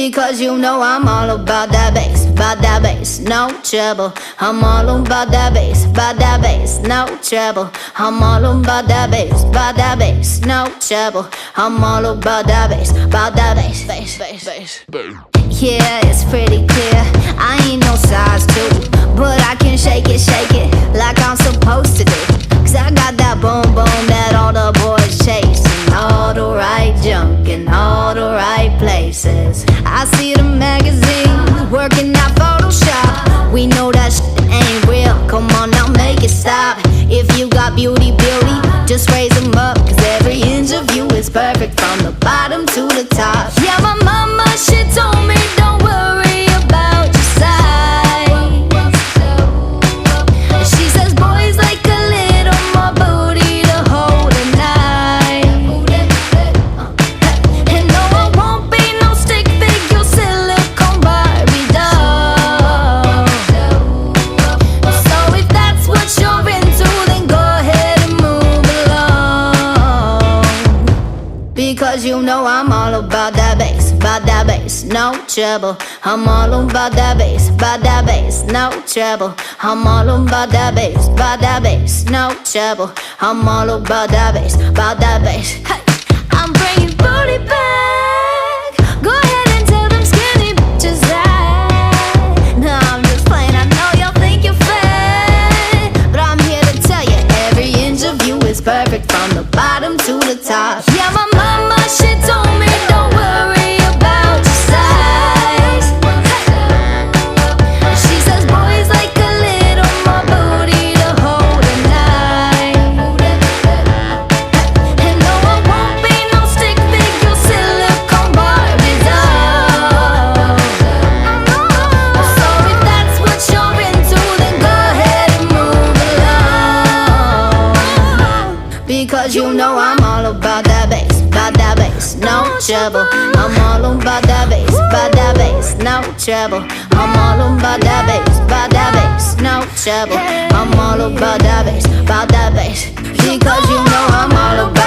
Because you know I'm all about that bass, no trouble. I'm all about that bass, no trouble. I'm all about that bass, no trouble. I'm all about that bass, bass. Yeah, it's pretty clear, I ain't no size 2, but I can shake it like I'm supposed to do. Cause I got that boom boom that all the boys chase, and all the right junk in all the right places. I see the magazines working out Photoshop. We know that shit ain't real, come on now make it stop. If you got beauty, just raise them up. Cause every inch of you is perfect from the bottom to the top. Yeah, my mama, she told me don't worry about your size. She says boys like a little more booty to hold at night. And no, I won't be no stick figure silicone Barbie doll. So if that's what you're into, then go ahead and move along. Because you know I'm all about that bass, no trouble. I'm all about that bass, no trouble. I'm all about that bass, no trouble. I'm all about that bass, Hey, I'm bringing booty back. Go ahead and tell them skinny bitches that. No, I'm just playing, I know y'all think you're fat, but I'm here to tell you every inch of you is perfect from the bottom to the top. Yeah, my mama, she told me don't worry about your size. She says boys like a little more booty to hold at night. And no, I won't be no stick figure silicone Barbie doll. So if that's what you're into, then go ahead and move along. Because you know I'm all about that bass, no trouble. I'm all about that bass, no trouble. I'm all about that bass, no trouble. I'm all about that bass, because you know I'm all about